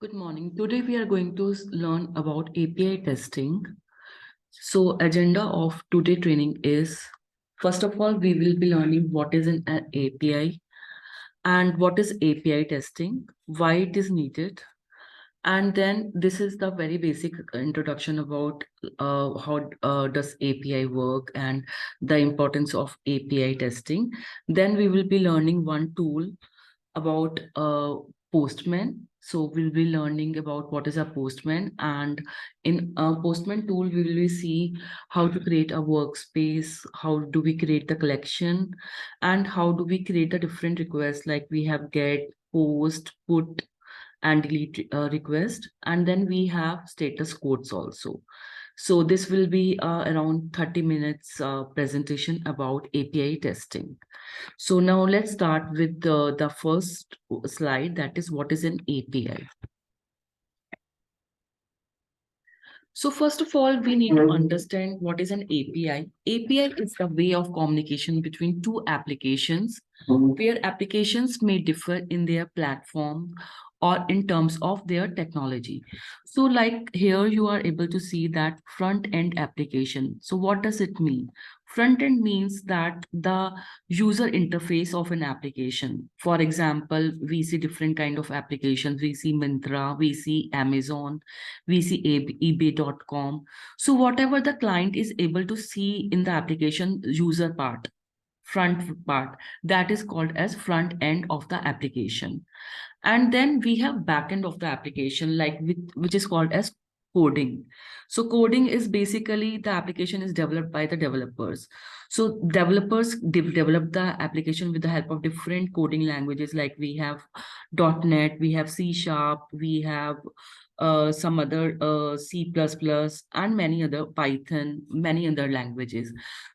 Good morning. Today we are going to learn about API testing. So agenda of today training is, first of all, we will be learning what is an API and what is API testing, why it is needed. And then this is the very basic introduction about how does API work and the importance of API testing. Then we will be learning one tool about Postman. So we'll be learning about what is a Postman, and in a Postman tool, we will see how to create a workspace, how do we create the collection, and how do we create the different requests like we have get, post, put, and delete request, and then we have status codes also. So this will be around 30 minutes presentation about API testing. So now let's start with the first slide, that is what is an API. So first of all, we need to understand what is an API. API is the way of communication between two applications where applications may differ in their platform or in terms of their technology. So like here you are able to see that front end application. So what does it mean? Front end means that the user interface of an application. For example, we see different kind of applications. We see Myntra, we see Amazon, we see ebay.com. So whatever the client is able to see in the application user part, front part, that is called as front end of the application. And then we have back end of the application, like which is called as coding. So coding is basically the application is developed by the developers. So developers develop the application with the help of different coding languages, like we have .NET, we have C#, we have some other C++, and many other Python, many other languages.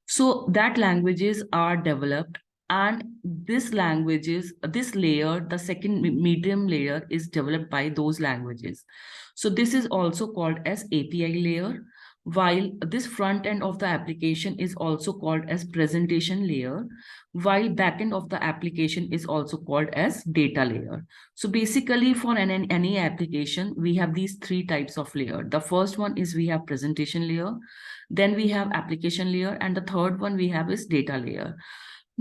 So that languages are developed, and this languages, this layer, the second medium layer is developed by those languages. So this is also called as API layer, while this front end of the application is also called as presentation layer, while back end of the application is also called as data layer. So basically for any application, we have these three types of layer. The first one is we have presentation layer, then we have application layer, and the third one we have is data layer.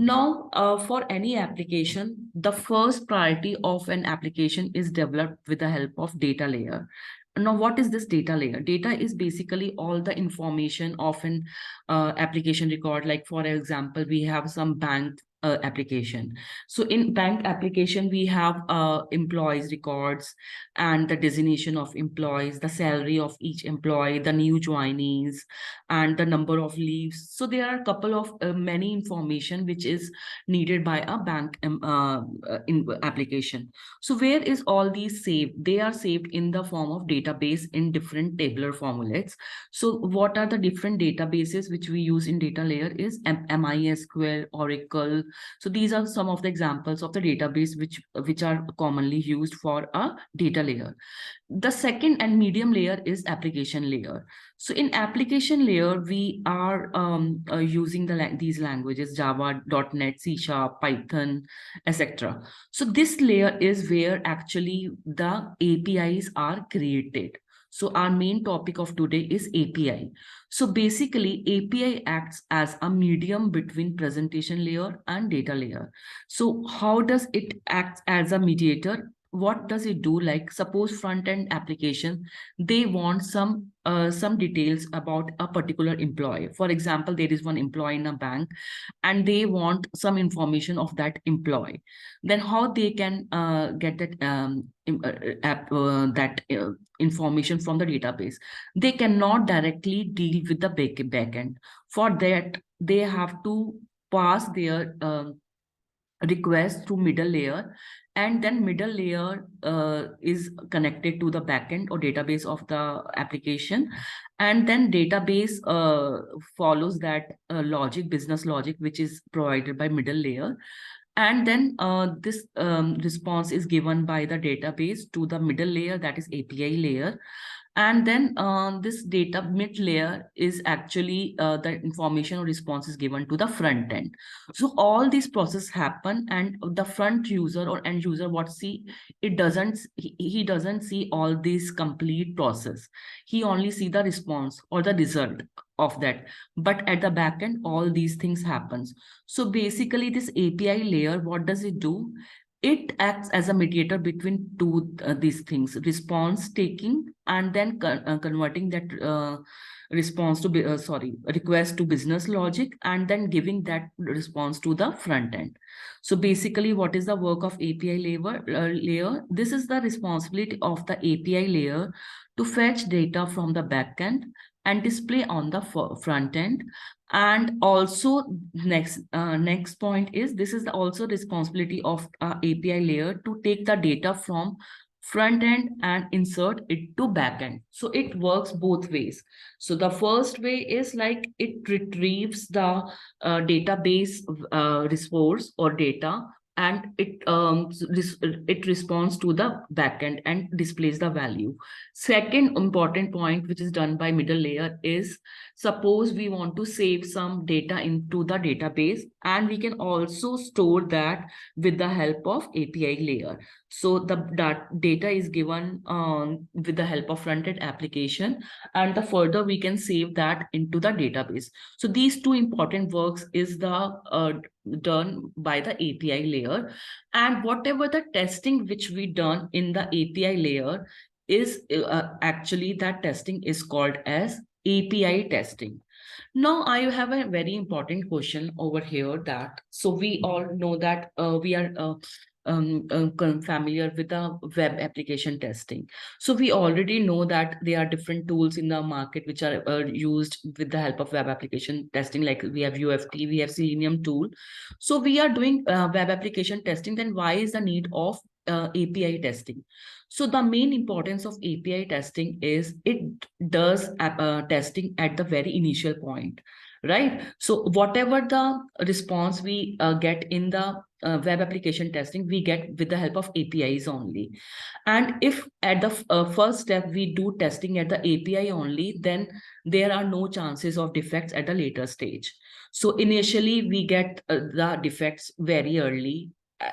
Now, for any application, the first priority of an application is developed with the help of data layer. Now, what is this data layer? Data is basically all the information of an application record. Like, for example, we have some bank application. So in bank application, we have employees records and the designation of employees, the salary of each employee, the new joinees, and the number of leaves. So there are a couple of many information which is needed by a bank in application. So where is all these saved? They are saved in the form of database in different tabular formulates. So what are the different databases which we use in data layer is MySQL, Oracle. So these are some of the examples of the database which are commonly used for a data layer. The second and medium layer is application layer. So in application layer, we are using these languages, Java, .NET, C#, Python, etc. So this layer is where actually the APIs are created. So our main topic of today is API. So basically, API acts as a medium between presentation layer and data layer. So how does it act as a mediator? What does it do? Like suppose front-end application, they want some details about a particular employee. For example, there is one employee in a bank and they want some information of that employee. Then how they can get that information from the database? They cannot directly deal with the backend. For that, they have to pass their request through middle layer, and then middle layer is connected to the backend or database of the application, and then database follows that logic, business logic, which is provided by middle layer, and then this response is given by the database to the middle layer, that is API layer. And then this data mid layer is actually the information or response is given to the front end. So all these processes happen, and the front user or end user what see, it doesn't, he doesn't see all this complete process. He only see the response or the result of that. But at the back end, all these things happens. So basically this API layer, what does it do? It acts as a mediator between two these things, response taking and then converting that response to request to business logic, and then giving that response to the front end. So basically, what is the work of API layer? This is the responsibility of the API layer to fetch data from the backend and display on the front end. And also next point is, this is also responsibility of API layer to take the data from front end and insert it to back end. So it works both ways. So the first way is like it retrieves the database resource or data, and it responds to the backend and displays the value. Second important point which is done by middle layer is, suppose we want to save some data into the database, and we can also store that with the help of API layer. So that data is given with the help of front-end application, and the further we can save that into the database. So these two important works is done by the API layer. And whatever the testing which we done in the API layer is actually that testing is called as API testing. Now I have a very important question over here, that so we all know that we are familiar with the web application testing. So we already know that there are different tools in the market which are used with the help of web application testing. Like we have UFT, we have Selenium tool. So we are doing web application testing. Then why is the need of API testing? So the main importance of API testing is it does testing at the very initial point, right? So whatever the response we get in the web application testing, we get with the help of APIs only. And if at the first step we do testing at the API only, then there are no chances of defects at a later stage. So initially we get the defects very early.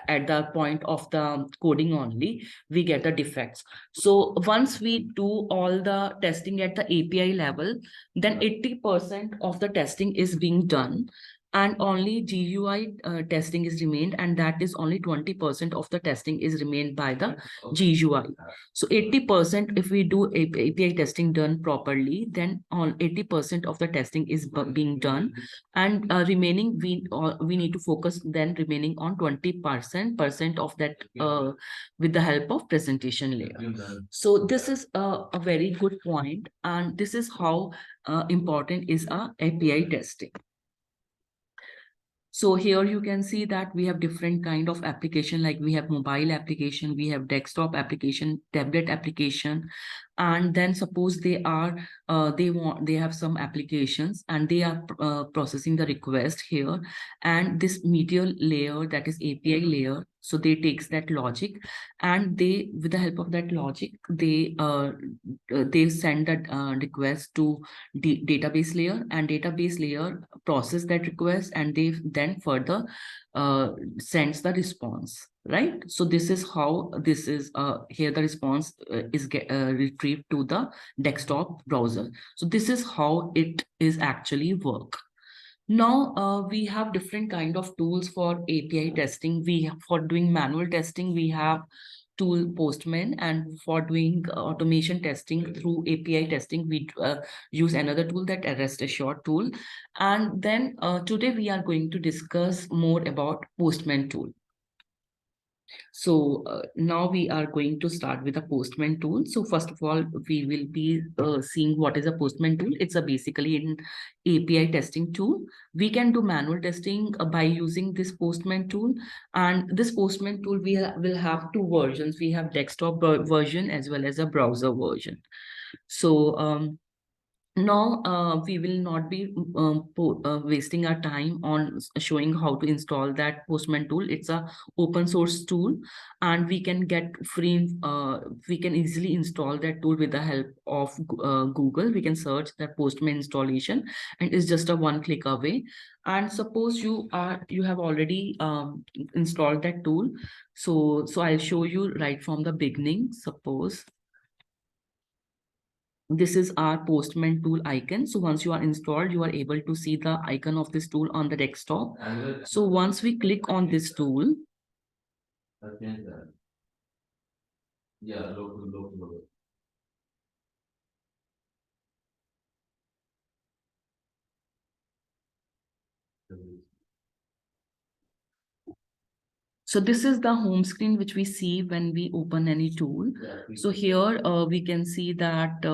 At the point of the coding only, we get the defects. So once we do all the testing at the API level, then 80% of the testing is being done, and only GUI testing is remained, and that is only 20% of the testing is remained by the GUI. So 80%, if we do API testing done properly, then on 80% of the testing is being done, and remaining we need to focus then remaining on 20% of that with the help of presentation layer. So this is a very good point, and this is how important is API testing. So here you can see that we have different kind of application, like we have mobile application, we have desktop application, tablet application, and then suppose they are they have some applications and they are processing the request here, and this media layer, that is API layer, so they takes that logic, and they, with the help of that logic, they send that request to database layer, and database layer process that request, and they then further sends the response, right? So this is how this is here the response is retrieved to the desktop browser. So this is how it is actually work. Now we have different kind of tools for API testing. For doing manual testing, we have tool Postman, and for doing automation testing through API testing, we use another tool, that Rest Assured tool. And then today we are going to discuss more about Postman tool. So now we are going to start with a Postman tool. So first of all, we will be seeing what is a Postman tool. It's a basically an API testing tool. We can do manual testing by using this Postman tool. And this Postman tool, we will have two versions. We have desktop version as well as a browser version. So Now we will not be wasting our time on showing how to install that Postman tool. It's a open source tool, and we can get free. We can easily install that tool with the help of Google. We can search that Postman installation, and it's just a one click away. And suppose you have already installed that tool. So I'll show you right from the beginning. Suppose this is our Postman tool icon. So once you are installed, you are able to see the icon of this tool on the desktop. So once we click on this tool, so this is the home screen which we see when we open any tool. So here we can see that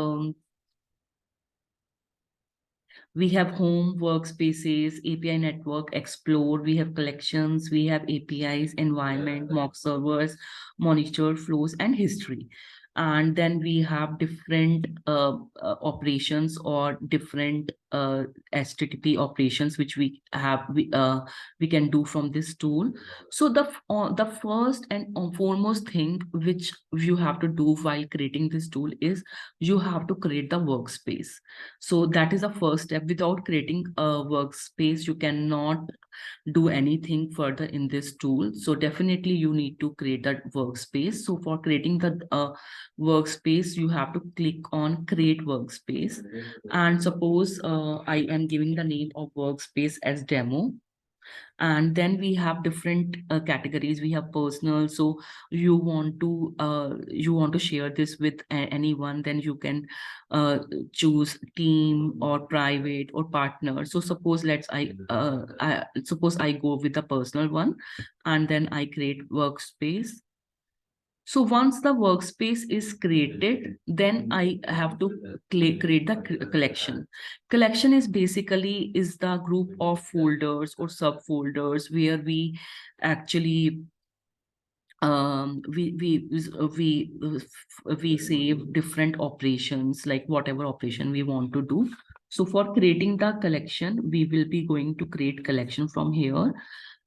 we have home, workspaces, API network, explore, we have collections, we have APIs, environment, mock servers, monitor flows, and history. And then we have different operations or different HTTP operations which we can do from this tool. So the first and foremost thing which you have to do while creating this tool is you have to create the workspace. So that is the first step. Without creating a workspace, you cannot do anything further in this tool. So definitely you need to create that workspace. So for creating the workspace, you have to click on create workspace. And suppose I am giving the name of workspace as demo. And then we have different categories. We have personal. So you want to share this with anyone, then you can choose team or private or partner. So suppose I go with the personal one, and then I create workspace. So once the workspace is created, then I have to create the collection. Collection is basically is the group of folders or subfolders where we actually we save different operations, like whatever operation we want to do. So for creating the collection, we will be going to create collection from here.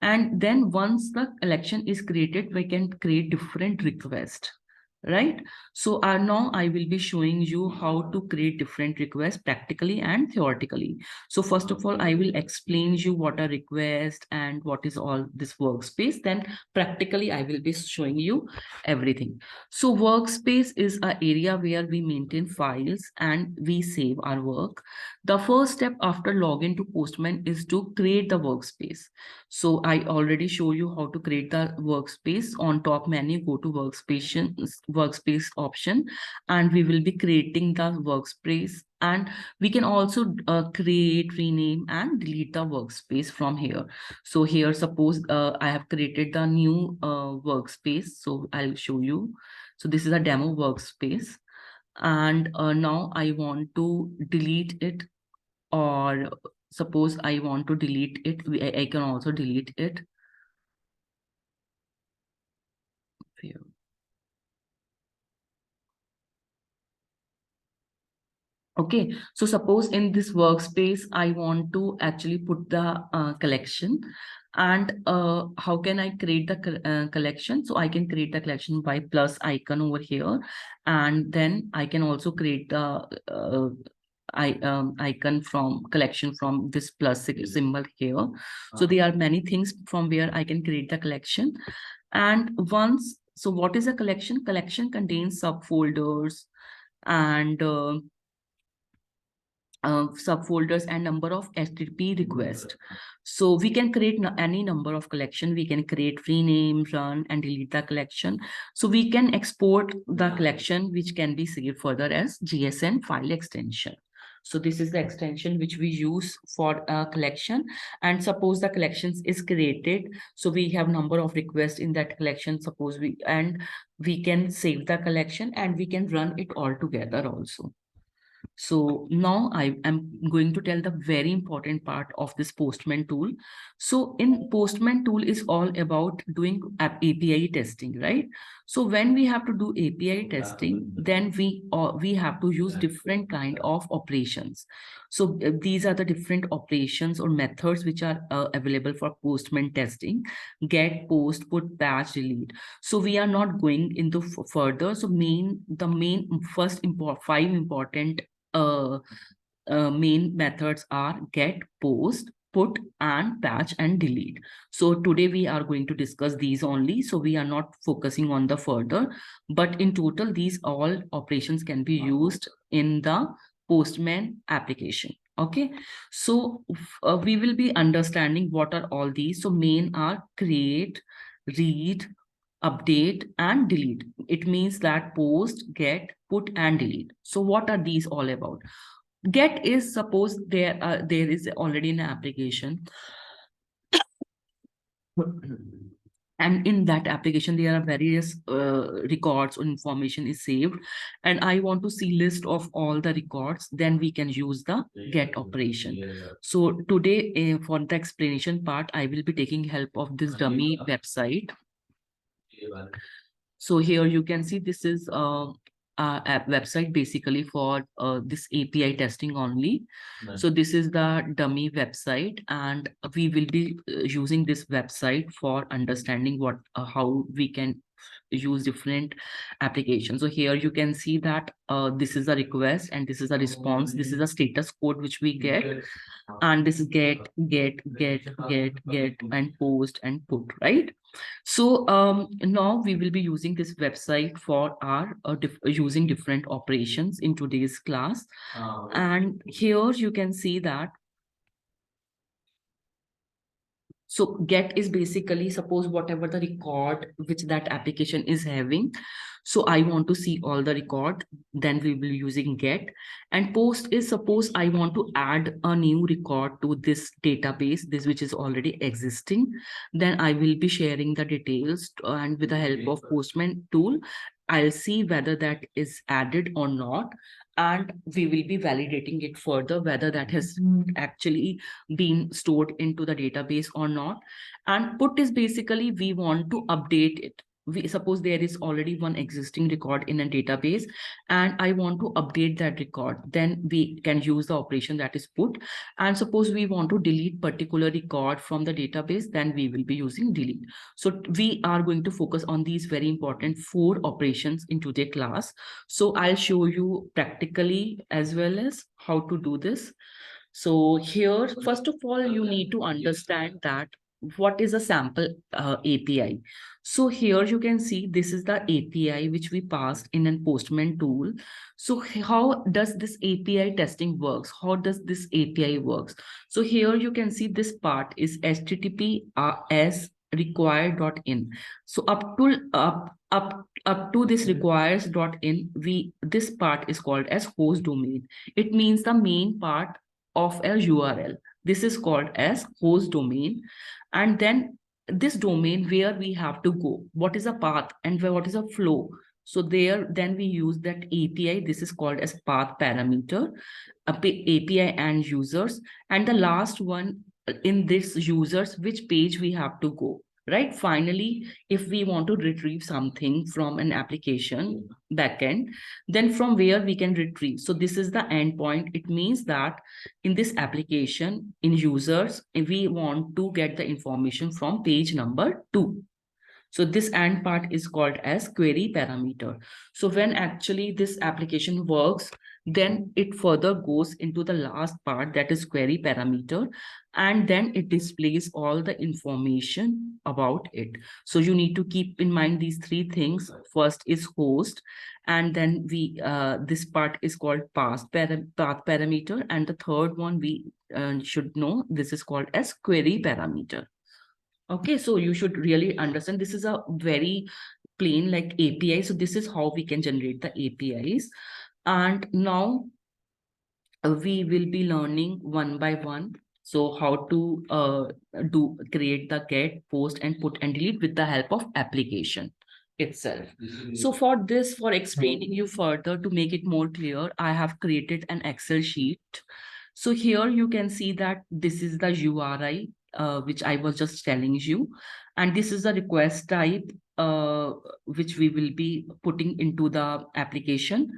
And then once the collection is created, we can create different requests, right? So now I will be showing you how to create different requests practically and theoretically. So first of all, I will explain you what a request and what is all this workspace. Then practically, I will be showing you everything. So workspace is an area where we maintain files and we save our work. The first step after login to Postman is to create the workspace. So I already show you how to create the workspace. On top menu, go to workspace option, and we will be creating the workspace. And we can also create, rename, and delete the workspace from here. So here, suppose I have created the new workspace. So I'll show you. So this is a demo workspace. And now I want to delete it, or suppose I want to delete it. I can also delete it. Here. Okay, so suppose in this workspace, I want to actually put the collection. And how can I create the collection? So I can create the collection by plus icon over here. And then I can also create the icon from collection from this plus symbol here. So there are many things from where I can create the collection. And so what is a collection? Collection contains subfolders and subfolders and number of HTTP requests. So we can create any number of collection. We can create, rename, run, and delete the collection. So we can export the collection, which can be saved further as JSON file extension. So this is the extension which we use for a collection. And suppose the collections is created. So we have number of requests in that collection. Suppose we can save the collection and we can run it all together also. So now I am going to tell the very important part of this Postman tool. So in Postman tool is all about doing API testing, right? So when we have to do API testing, then we have to use different kind of operations. So these are the different operations or methods which are available for Postman testing: get, post, put, patch, delete. So we are not going into further. So the main first five important uh, main methods are get, post, put, and patch and delete. So today we are going to discuss these only. So we are not focusing on the further, but in total, these all operations can be used in the Postman application. Okay, so we will be understanding what are all these. So main are create, read, update, and delete. It means that post, get, put, and delete. So what are these all about? Get is, suppose there is already an application, and in that application there are various records or information is saved, and I want to see list of all the records. Then we can use the get operation. So today, for the explanation part, I will be taking help of this dummy website. So here you can see this is a app website basically for this API testing only. So this is the dummy website, and we will be using this website for understanding what how we can use different applications. So here you can see that this is a request and this is a response. This is a status code which we get, and this is get, and post and put, right? So now we will be using this website for our using different operations in today's class. And here you can see that. So get is basically, suppose whatever the record which that application is having. So I want to see all the record, then we will be using get. And post is, suppose I want to add a new record to this database, this which is already existing. Then I will be sharing the details, and with the help of Postman tool, I'll see whether that is added or not. And we will be validating it further, whether that has actually been stored into the database or not. And put is basically we want to update it. We suppose there is already one existing record in a database, and I want to update that record. Then we can use the operation that is put. And suppose we want to delete particular record from the database, then we will be using delete. So we are going to focus on these very important 4 operations in today's class. So I'll show you practically as well as how to do this. So here, first of all, you need to understand that what is a sample API. So here you can see this is the API which we passed in a Postman tool. So how does this API testing works? How does this API works? So here you can see this part is HTTPS require.in. So up to this requires.in, this part is called as host domain. It means the main part of a URL. This is called as host domain. And then this domain where we have to go, what is a path and what is a flow. So there, then we use that API. This is called as path parameter, API and users. And the last one in this users, which page we have to go. Right. Finally, if we want to retrieve something from an application backend, then from where we can retrieve. So this is the endpoint. It means that in this application, in users, if we want to get the information from page number 2. So this AND part is called as query parameter. So when actually this application works, then it further goes into the last part, that is query parameter, and then it displays all the information about it. So you need to keep in mind these 3 things. First is host, and then this part is called path parameter, and the third one we should know, this is called as query parameter. Okay, so you should really understand this is a very plain like API. So this is how we can generate the APIs. And now we will be learning one by one. So how to create the get, post, and put and delete with the help of application. itself. So for this, for explaining you further to make it more clear, I have created an Excel sheet. So here you can see that this is the URI, which I was just telling you. And this is the request type, which we will be putting into the application.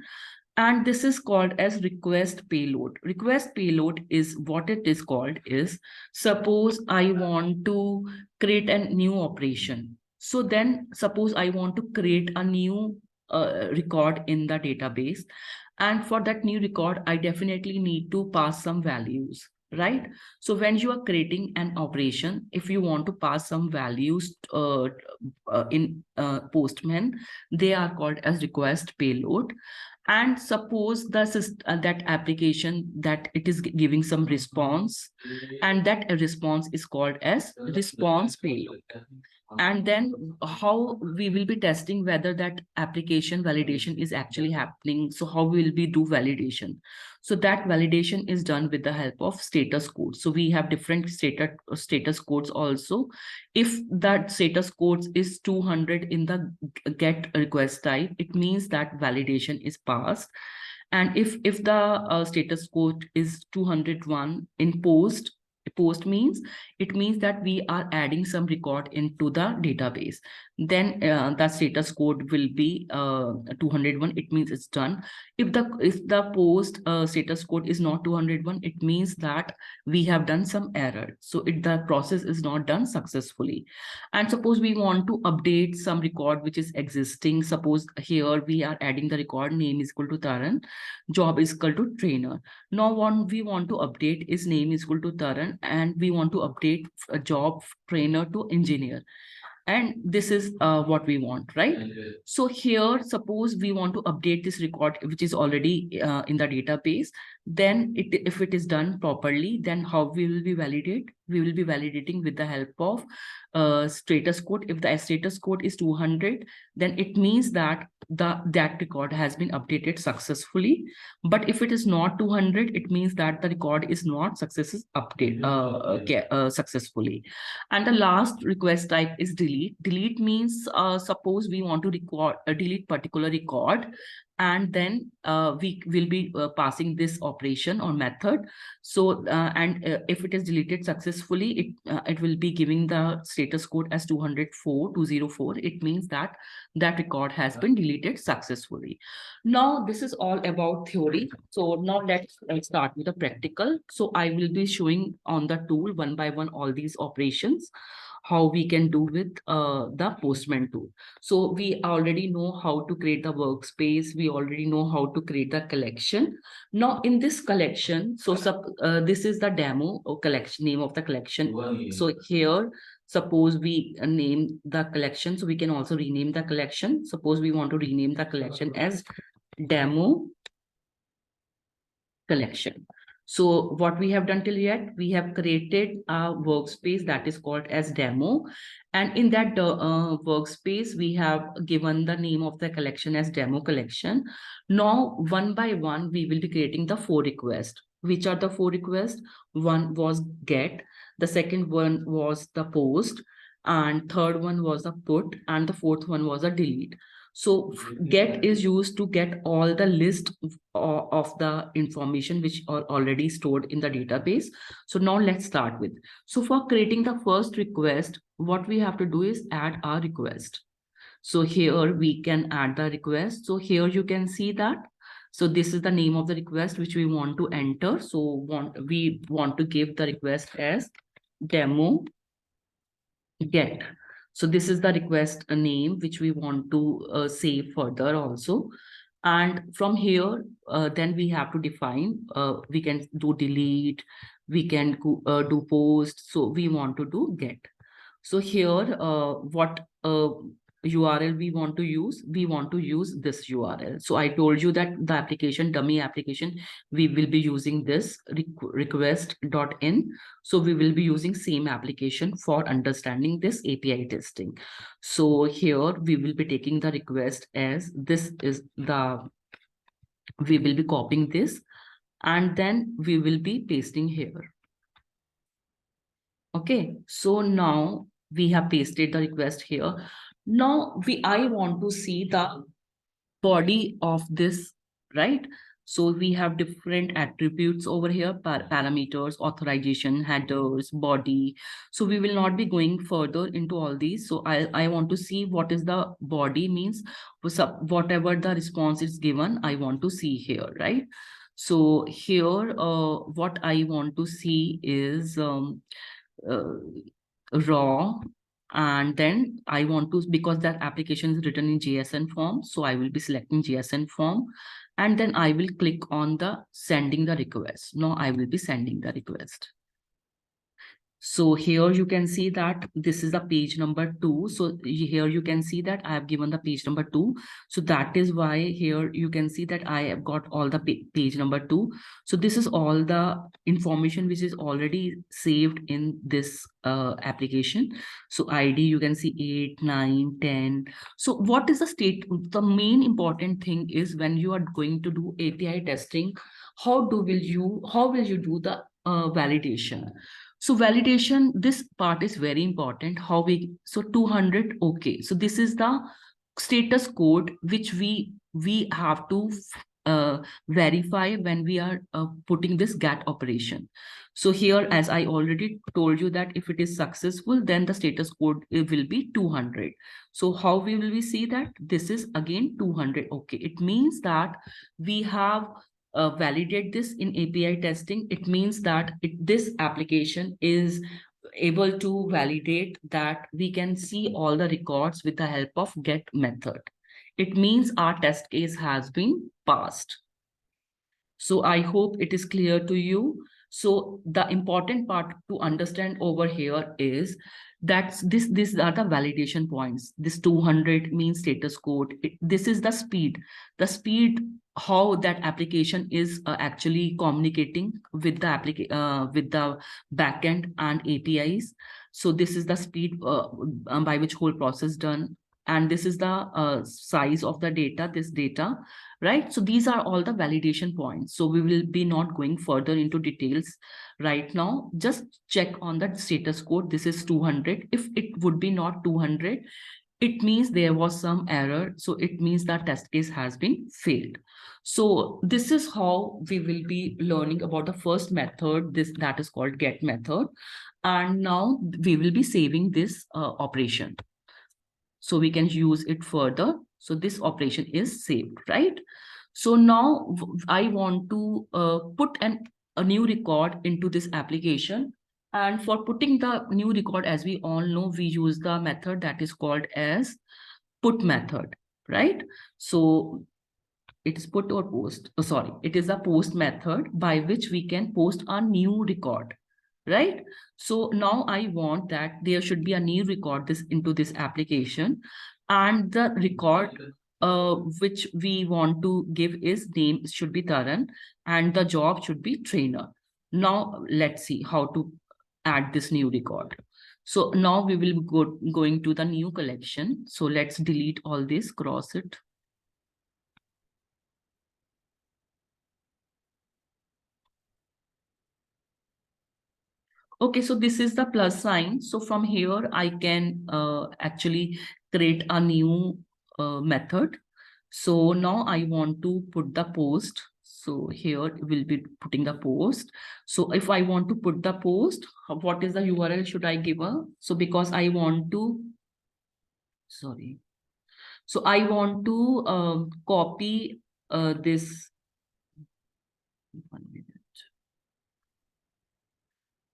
And this is called as request payload. Request payload is what it is called is, suppose I want to create a new operation. So then suppose I want to create a new record in the database. And for that new record, I definitely need to pass some values, right? So when you are creating an operation, if you want to pass some values in Postman, they are called as request payload. And suppose that application that it is giving some response, and that response is called as response payload. And then how we will be testing whether that application validation is actually happening. So how will we do validation? So that validation is done with the help of status code. So we have different status codes also. If that status code is 200 in the get request type, it means that validation is passed. And if the status code is 201 in post means, it means that we are adding some record into the database. Then the status code will be 201. It means it's done. If the post status code is not 201, it means that we have done some error. So the process is not done successfully. And suppose we want to update some record which is existing. Suppose here we are adding the record, name is equal to Taran, job is equal to trainer. Now we want to update is name is equal to Taran, and we want to update a job trainer to engineer. And this is what we want, right? So here, suppose we want to update this record, which is already in the database. Then if it is done properly, then how we will be validate? We will be validating with the help of status code. If the status code is 200, then it means that that record has been updated successfully. But if it is not 200, it means that the record is not successfully. And the last request type is delete. Delete means suppose we want to delete particular record, and then we will be passing this operation or method. So if it is deleted successfully, it will be giving the status code as 204. It means that that record has been deleted successfully. Now this is all about theory. So now let's start with the practical. So I will be showing on the tool one by one all these operations, how we can do with the Postman tool. So we already know how to create the workspace. We already know how to create the collection. Now in this collection, so this is the demo or collection, name of the collection. So here, suppose we name the collection. So we can also rename the collection. Suppose we want to rename the collection as demo collection. So what we have done till yet, we have created a workspace that is called as demo. And in that workspace, we have given the name of the collection as demo collection. Now, one by one, we will be creating the 4 requests. Which are the 4 requests? One was get, the second one was the post, and third one was the put, and the fourth one was a delete. So get is used to get all the list of the information which are already stored in the database. So now let's start with. So for creating the first request, what we have to do is add our request. So here we can add the request. So here you can see that. So this is the name of the request which we want to enter. So we want to give the request as demo get. So this is the request name which we want to save further also. And from here, then we have to define, we can do delete, we can do post. So we want to do get. So here, what URL we want to use? We want to use this URL. So I told you that the application, dummy application, we will be using this request.in. So we will be using same application for understanding this API testing. So here we will be taking the request as this is the, we will be copying this, and then we will be pasting here. Okay, so now we have pasted the request here. Now I want to see the body of this, right? So we have different attributes over here, parameters, authorization, headers, body. So we will not be going further into all these. So I want to see what is the body means. Whatever the response is given, I want to see here, right? So here, what I want to see is uh, raw, and then I want to, because that application is written in JSON form, so I will be selecting JSON form, and then I will click on the sending the request. Now I will be sending the request. So here you can see that this is the page number 2. So here you can see that I have given the page number 2. So that is why here you can see that I have got all the page number 2. So this is all the information which is already saved in this application. So ID, you can see 8, 9, 10. So what is the state? The main important thing is when you are going to do API testing, how will you do the validation? So validation, this part is very important. So 200, okay. So this is the status code which we have to verify when we are putting this GET operation. So here, as I already told you that if it is successful, then the status code it will be 200. So how will we see that? This is again 200. Okay, it means that we have validate this in API testing. It means that this application is able to validate that we can see all the records with the help of get method. It means our test case has been passed. So I hope it is clear to you. So the important part to understand over here is that these are the validation points. This 200 means status code. This is the speed how that application is actually communicating with with the backend and APIs. So this is the speed by which whole process done. And this is the size of the data, this data, right? So these are all the validation points. So we will be not going further into details right now. Just check on that status code. This is 200. If it would be not 200, it means there was some error. So it means that test case has been failed. So this is how we will be learning about the first method, that is called get method. And now we will be saving this operation, so we can use it further. So this operation is saved, right? So now I want to put a new record into this application. And for putting the new record, as we all know, we use the method that is called as put method, right? So it is put or post. Oh, sorry, it is a post method by which we can post a new record, right? So now I want that there should be a new record this into this application, and the record which we want to give is name should be Taran, and the job should be trainer. Now let's see how to add this new record. So now we will going to the new collection. So let's delete all this, cross it. Okay, so this is the plus sign. So from here, I can actually create a new method. So now I want to put the post. So here we'll be putting the post. So if I want to put the post, what is the URL should I give her? So because I want to, sorry. So I want to copy this. 1 minute.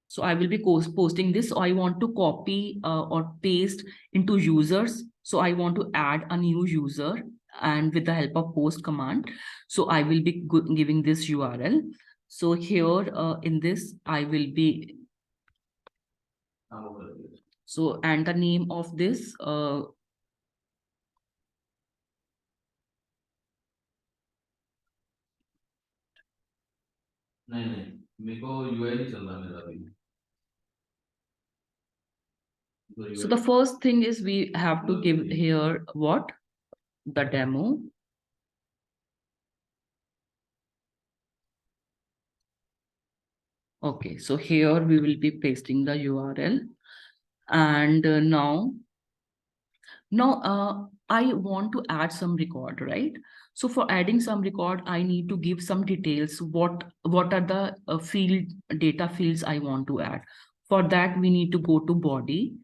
So I will be posting this. So I want to copy or paste into users. So I want to add a new user, and with the help of post command. So I will be giving this URL. So here in this, I will be. So, and the name of this, नहीं नहीं मेरे को UI नहीं चल रहा मेरा अभी. So the first thing is we have to give here what? The demo. Okay, so here we will be pasting the URL. And Now, I want to add some record, right? So for adding some record, I need to give some details. What are the field data fields I want to add? For that, we need to go to body.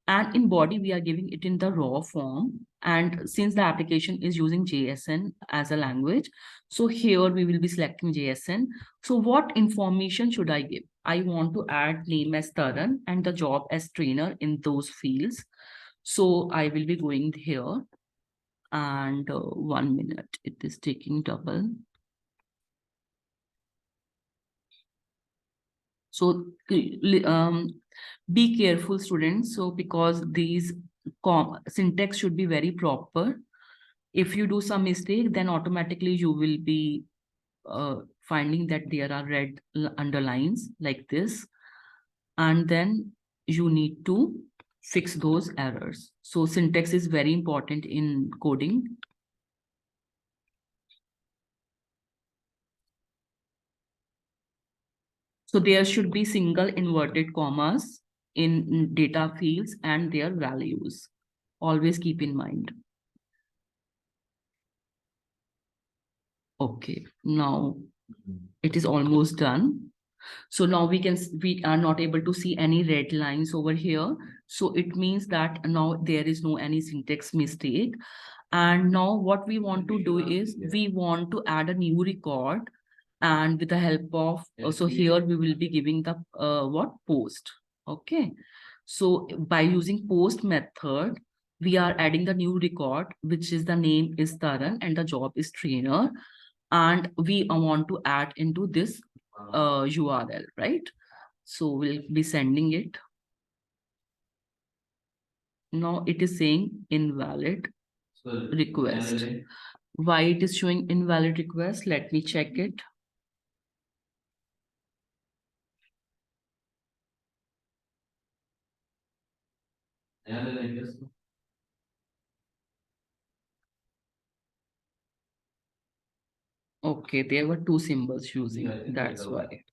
And in body, we are giving it in the raw form. And since the application is using JSN as a language, so here we will be selecting JSN. So what information should I give? I want to add name as Taran and the job as trainer in those fields. So I will be going here and 1 minute, it is taking double. So be careful, students. So because these syntax should be very proper. If you do some mistake, then automatically you will be finding that there are red underlines like this. And then you need to fix those errors. So syntax is very important in coding. So there should be single inverted commas in data fields and their values. Always keep in mind. Okay, now it is almost done. So now we are not able to see any red lines over here. So it means that now there is no any syntax mistake. And now what we want to do is we want to add a new record, and with the help of, so here we will be giving the what post. Okay. So by using post method, we are adding the new record, which is the name is Taran and the job is trainer. And we want to add into this URL, right? So we'll be sending it. Now it is saying invalid request. Why it is showing invalid request? Let me check it. Okay, there were two symbols using, that's why.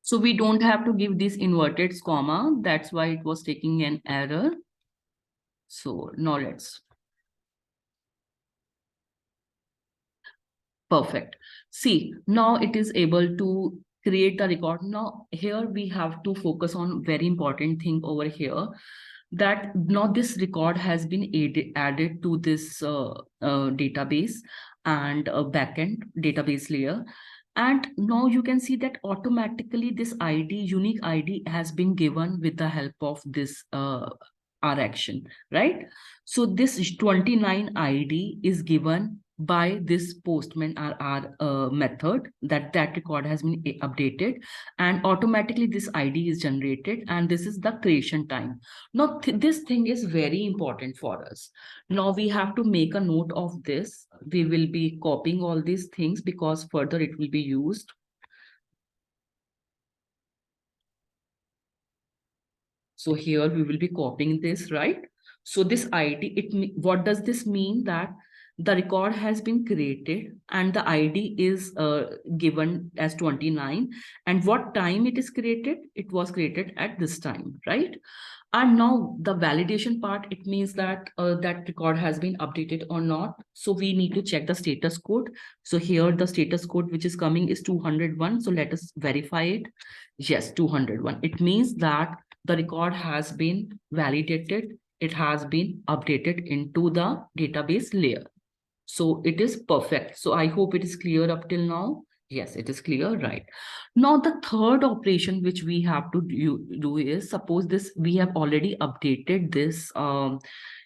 So we don't have to give this inverted comma. That's why it was taking an error. So now let's. Perfect. See, now it is able to create the record. Now here we have to focus on very important thing over here, that now this record has been added to this database and a backend database layer. And now you can see that automatically this ID, unique ID, has been given with the help of this our action, right? So this 29 ID is given by this Postman our method, that record has been updated, and automatically this ID is generated, and this is the creation time. Now this thing is very important for us. Now we have to make a note of this. We will be copying all these things because further it will be used. So here we will be copying this, right? So this ID, what does this mean? That the record has been created and the ID is given as 29. And what time it is created? It was created at this time, right? And now the validation part, it means that that record has been updated or not. So we need to check the status code. So here the status code which is coming is 201. So let us verify it. Yes, 201. It means that the record has been validated. It has been updated into the database layer. So it is perfect. So I hope it is clear up till now. Yes, it is clear, right? Now the third operation which we have to do is, suppose this, we have already updated this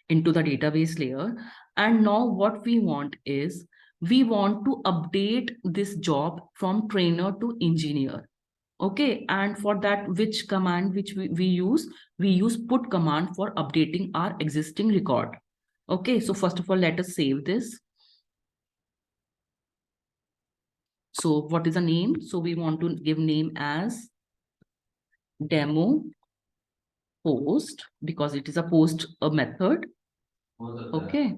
into the database layer. And now what we want is, we want to update this job from trainer to engineer. Okay, and for that, which command which we use put command for updating our existing record. Okay, so first of all, let us save this. So what is the name? So we want to give name as demo post, because it is a post method. Okay,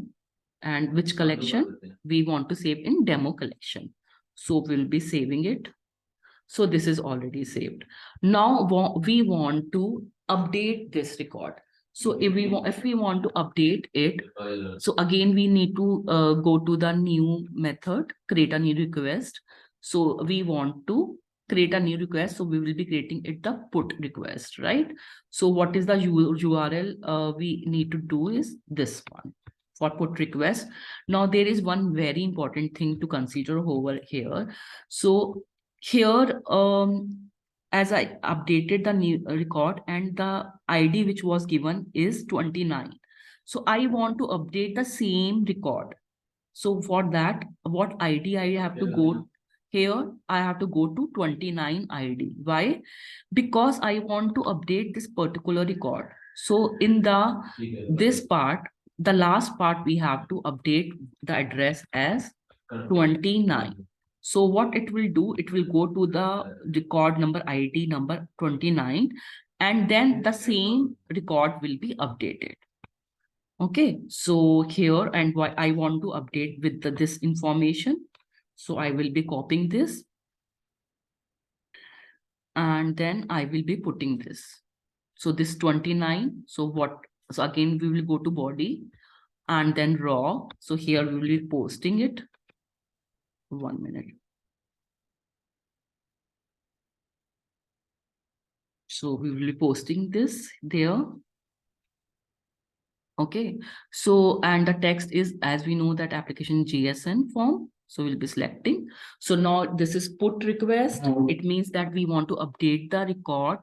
And which collection? We want to save in demo collection. So we'll be saving it. So this is already saved. Now we want to update this record. So if we want to update it, so again we need to go to the new method, create a new request. So we want to create a new request. So we will be creating it the put request, right? So what is the URL we need to do is this one for put request. Now there is one very important thing to consider over here. So here, as I updated the new record and the ID which was given is 29. So I want to update the same record. So for that, what ID I have to go here? I have to go to 29 ID. Why? Because I want to update this particular record. So in this part, the last part, we have to update the address as 29. So what it will do, it will go to the record number ID number 29, and then the same record will be updated. Okay, so here, and why I want to update with this information. So I will be copying this, and then I will be putting this. So this 29. So again, we will go to body and then raw. So here we will be posting it. 1 minute. So we will be posting this there. Okay, so and the text is, as we know, that application JSON form. So we'll be selecting. So now this is put request. It means that we want to update the record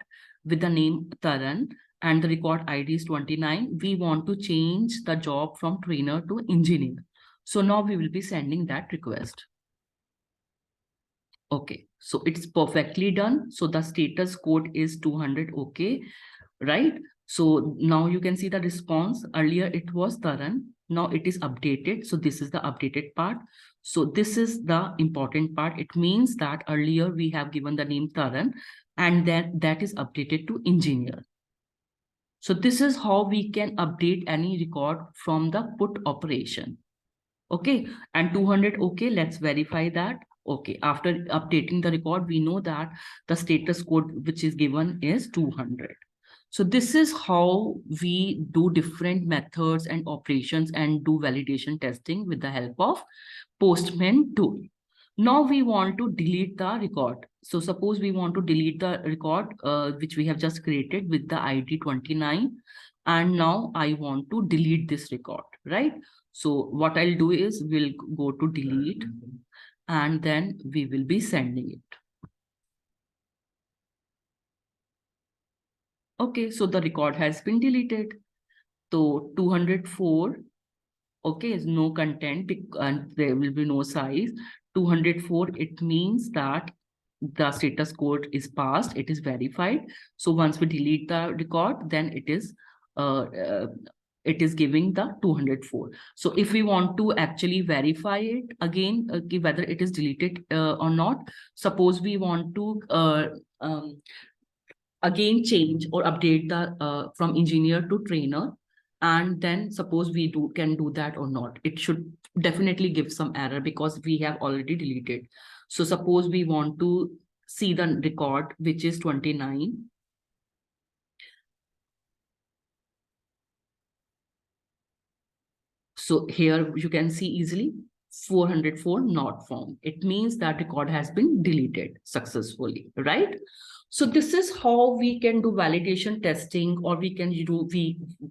with the name Taran and the record ID is 29. We want to change the job from trainer to engineer. So now we will be sending that request. Okay, so it's perfectly done. So the status code is 200. Okay, right? So now you can see the response. Earlier it was Taran. Now it is updated. So this is the updated part. So this is the important part. It means that earlier we have given the name Taran and then that is updated to engineer. So this is how we can update any record from the put operation. Okay, and 200. Okay, let's verify that. Okay, after updating the record, we know that the status code which is given is 200. So this is how we do different methods and operations and do validation testing with the help of Postman tool. Now we want to delete the record. So suppose we want to delete the record which we have just created with the ID 29. And now I want to delete this record, right? So what I'll do is we'll go to delete and then we will be sending it. Okay, so the record has been deleted. So 204, okay, is no content and there will be no size. 204, it means that the status code is passed, it is verified. So once we delete the record, then it is giving the 204. So if we want to actually verify it again, whether it is deleted or not, suppose we want to again change or update the from engineer to trainer, and then suppose we can do that or not, it should definitely give some error because we have already deleted. So suppose we want to see the record which is 29. So here you can see easily 404 not found. It means that record has been deleted successfully, right? So this is how we can do validation testing, or we can do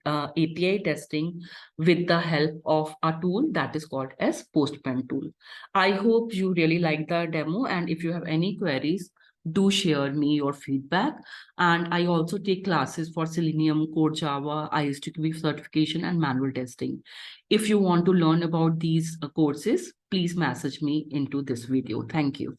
API testing with the help of a tool that is called as Postman tool. I hope you really like the demo, and if you have any queries, do share me your feedback. And I also take classes for Selenium, Core Java, ISTQB certification, and manual testing. If you want to learn about these courses, please message me into this video. Thank you.